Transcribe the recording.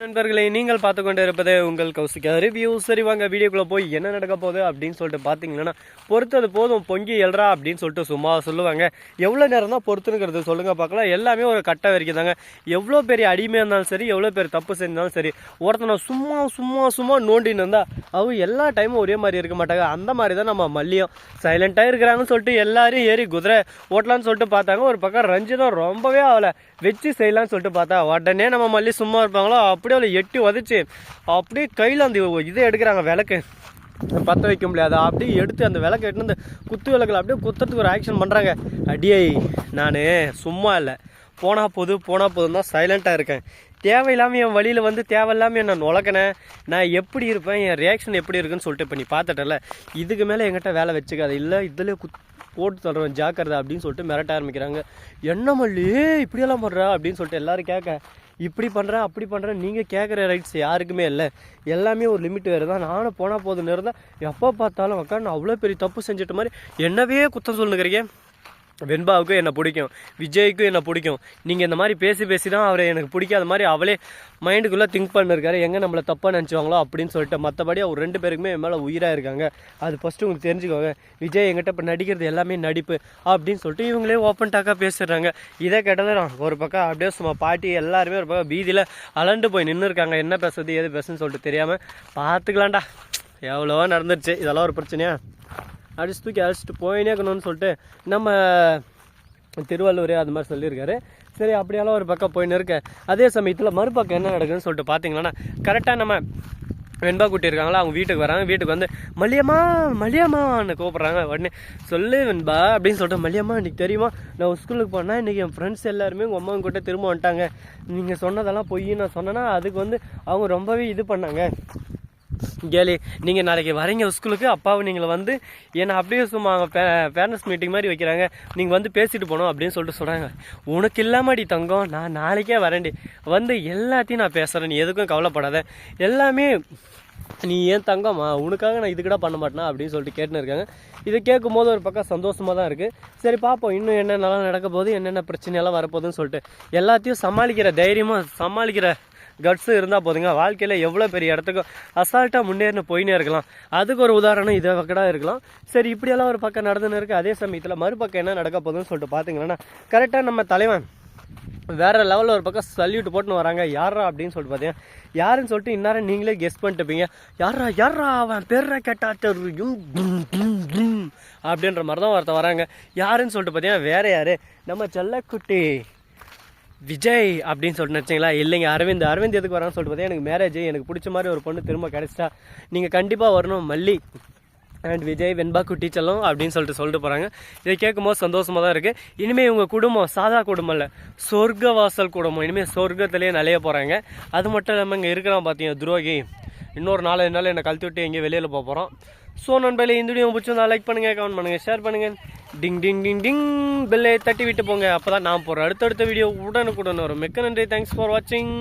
நண்பர்களை நீங்கள் பார்த்து கொண்டு இருப்பது உங்கள் கௌசிகா ரிவ்யூ. சரி வாங்க வீடியோக்குள்ளே போய் என்ன நடக்க போகுது அப்படின்னு சொல்லிட்டு பார்த்தீங்கன்னா, பொறுத்தது போதும் பொங்கி எழுறா அப்படின்னு சொல்லிட்டு சும்மா சொல்லுவாங்க. எவ்வளோ நேரம் தான் பொறுத்துனுங்கிறது சொல்லுங்கள் பார்க்கலாம். எல்லாமே ஒரு கட்டை வரைக்கும் தாங்க. எவ்வளோ பெரிய அடிமையாக இருந்தாலும் சரி, எவ்வளோ பேர் தப்பு செஞ்சாலும் சரி, ஒருத்தனை சும்மா சும்மா சும்மா நோண்டின்னு இருந்தால் அவங்க எல்லா டைமும் ஒரே மாதிரி இருக்க மாட்டாங்க. அந்த மாதிரி தான் நம்ம மல்லியும் சைலண்ட்டாக இருக்கிறாங்கன்னு சொல்லிட்டு எல்லாரும் ஏறி குதிரை ஓட்டலான்னு சொல்லிட்டு பார்த்தாங்க. ஒரு பக்கம் ரஞ்சிதம் ரொம்பவே அவளை வச்சு செய்யலான்னு சொல்லிட்டு பார்த்தா உடனே நம்ம மல்லி சும்மா இருப்பாங்களோ அப்படியே அவளை எட்டி உதச்சி அப்படியே கையில் அந்த இதை எடுக்கிறாங்க, விளக்கு பற்ற வைக்க முடியாது. அப்படியே எடுத்து அந்த விளக்கு எடுத்து அந்த குத்து விளக்கில் அப்படியே குத்துறதுக்கு ஒரு ஆக்ஷன் பண்ணுறாங்க. அடியை நான் சும்மா இல்லை, போனால் போதும் தான் சைலண்ட்டாக இருக்கேன். தேவையில்லாமல் என் வழியில் வந்து தேவையில்லாமல் என்ன நுழக்கினேன். நான் எப்படி இருப்பேன், என் ரியாக்ஷன் எப்படி இருக்குன்னு சொல்லிட்டு இப்போ நீ பார்த்துட்டல, இதுக்கு மேலே என்கிட்ட வேலை வச்சுக்காது, இல்லை இதில் போட்டு சொல்கிறேன் ஜாக்கிரதை அப்படின்னு சொல்லிட்டு மிரட்ட ஆரம்பிக்கிறாங்க. என்ன மல்லி இப்படியெல்லாம் பண்ணுறா அப்படின்னு சொல்லிட்டு எல்லோரும் கேட்க, இப்படி பண்ணுறேன் அப்படி பண்ணுறேன் நீங்கள் கேட்குற ரைட்ஸ் யாருக்குமே இல்லை. எல்லாமே ஒரு லிமிட் வேறு தான். நானும் போனால் போதுன்னு இருந்தால் எப்போ பார்த்தாலும் உட்காந்து அவ்வளோ பெரிய தப்பு செஞ்சுட்ட மாதிரி என்னவே குத்தம் சொல்லுங்கிறீங்க. வெண்பாவுக்கும் என்னை பிடிக்கும், விஜய்க்கும் என்னை பிடிக்கும். நீங்கள் இந்த மாதிரி பேசி தான் அவரை எனக்கு பிடிக்காத மாதிரி அவளே மைண்டுக்குள்ளே திங்க் பண்ணிருக்காரு, எங்கே நம்மளை தப்பாக நினச்சிவாங்களோ அப்படின்னு சொல்லிட்டு. மற்றபடி அவர் ரெண்டு பேருக்குமே என் மேலே உயிராக இருக்காங்க. அது ஃபஸ்ட்டு உங்களுக்கு தெரிஞ்சுக்கோங்க. விஜய் எங்கிட்ட இப்போ நடிக்கிறது எல்லாமே நடிப்பு அப்படின்னு சொல்லிட்டு இவங்களே ஓப்பன் டாக்காக பேசிடுறாங்க. இதை கேட்டதான் ஒரு பக்கம் அப்படியே சும்மா பாட்டி எல்லாருமே ஒரு பக்கம் வீதியில் அலண்டு போய் நின்று இருக்காங்க. என்ன பேசுறது ஏது பேசுன்னு சொல்லிட்டு தெரியாமல். பார்த்துக்கலாம்டா, எவ்வளோவா நடந்துருச்சு, இதெல்லாம் ஒரு பிரச்சனையா அடிச்சு தூக்கி அழைச்சிட்டு போயினே இருக்கணும்னு சொல்லிட்டு நம்ம திருவள்ளுவரே அது மாதிரி சொல்லியிருக்காரு. சரி அப்படியெல்லாம் ஒரு பக்கம் போயின்னு இருக்க. அதே சமயத்தில் மறுபக்கம் என்ன நடக்குதுன்னு சொல்லிட்டு பார்த்தீங்கன்னா, கரெக்டாக நம்ம வெண்பா குட்டி இருக்காங்களா, அவங்க வீட்டுக்கு வராங்க. வீட்டுக்கு வந்து மல்லியம்மான்னு கூப்பிட்றாங்க. உடனே சொல்லு வெண்பா அப்படின்னு சொல்லிட்டு, மல்லியம்மா இன்றைக்கி தெரியுமா நான் ஸ்கூலுக்கு போனேன், இன்றைக்கி என் ஃப்ரெண்ட்ஸ் எல்லாருமே உங்கள் அம்மாவும் கிட்டே திரும்ப வந்துட்டாங்க, நீங்கள் சொன்னதெல்லாம் பொய் நான் சொன்னேன்னா அதுக்கு வந்து அவங்க ரொம்பவே இது பண்ணாங்க. கேலி நீங்கள் நாளைக்கு வரீங்க ஸ்கூலுக்கு, அப்பாவை நீங்கள் வந்து என்னை அப்படியே சும்மா பேரண்ட்ஸ் மீட்டிங் மாதிரி வைக்கிறாங்க, நீங்கள் வந்து பேசிட்டு போகணும் அப்படின்னு சொல்லிட்டு சொல்கிறாங்க. உனக்கு இல்லாமடி தங்கம், நான் நாளைக்கே வரேன்டி, வந்து எல்லாத்தையும் நான் பேசுகிறேன், நீ எதுக்கும் கவலைப்படாத, எல்லாமே நீ ஏன் தங்கம்மா, உனக்காக நான் இதுக்கிட்ட பண்ண மாட்டேனா அப்படின்னு சொல்லிட்டு கேட்டுன்னு இருக்காங்க. இதை கேட்கும் போது ஒரு பக்கம் சந்தோஷமாக தான் இருக்குது. சரி பார்ப்போம் இன்னும் என்னென்னலாம் நடக்க போகுது, என்னென்ன பிரச்சனையெல்லாம் வரப்போகுதுன்னு சொல்லிட்டு. எல்லாத்தையும் சமாளிக்கிற தைரியமாக சமாளிக்கிற கட்ஸு இருந்தால் போதுங்க. வாழ்க்கையில் எவ்வளோ பெரிய இடத்துக்கும் அசால்ட்டாக முன்னேறினு போயினே இருக்கலாம். அதுக்கு ஒரு உதாரணம் இதை வக்கடாக இருக்கலாம். சரி இப்படியெல்லாம் ஒரு பக்கம் நடந்துன்னு இருக்குது. அதே சமயத்தில் மறுபக்கம் என்ன நடக்க போகுதுன்னு சொல்லிட்டு பார்த்தீங்கன்னா, கரெக்டாக நம்ம தலைவன் வேறு லெவலில் ஒரு பக்கம் சல்யூட் போட்டுன்னு வராங்க. யாரா அப்படின்னு சொல்லிட்டு பார்த்தீங்கன்னா, யாருன்னு சொல்லிட்டு இந்நேரம் நீங்களே கெஸ் பண்ணிட்டுப்பீங்க. யாரா அவன் பேர கேட்டா தெரியும் அப்படின்ற மாதிரி தான் ஒருத்தர் வராங்க. யாருன்னு சொல்லிட்டு பார்த்தீங்கன்னா, வேறு யார், நம்ம செல்லக்குட்டி விஜய் அப்படின்னு சொல்லிட்டு நினச்சிங்களா? இல்லைங்க, அரவிந்த் எதுக்கு வரான்னு சொல்லிட்டு பார்த்தீங்கன்னா, எனக்கு மேரேஜ், எனக்கு பிடிச்ச மாதிரி ஒரு பொண்ணு திரும்ப கிடச்சிட்டா, நீங்கள் கண்டிப்பாக வரணும் மல்லி அண்ட் விஜய் வெண்பா குட்டி செல்லம் அப்படின்னு சொல்லிட்டு போகிறாங்க. இதை கேட்கும்போது சந்தோஷமாக தான் இருக்குது. இனிமேல் இவங்க குடும்பம் சாதா குடும்பம் இல்லை, சொர்க்க வாசல் குடும்பம். இனிமேல் சொர்க்கத்திலே நலைய போகிறாங்க. அது மட்டும் இல்லாமல் இங்கே இருக்கிறான் பார்த்தீங்க துரோகி, இன்னொரு 4 நாள் என்னை கழுத்து விட்டு எங்கேயும் வெளியில் போக போகிறோம். ஸோ நண்பர்களே, இந்த வீடியோ பிடிச்சிருந்தா லைக் பண்ணுங்கள், கமெண்ட் பண்ணுங்கள், ஷேர் பண்ணுங்கள், டிங் டிங் டிங் டிங் பெல்லை தட்டி விட்டு போங்க. அப்போ தான் நான் போகிறேன் அடுத்தடுத்த வீடியோ உடனுக்குடன் வரும். மிக்க நன்றி, தேங்க்ஸ் ஃபார் வாட்சிங்.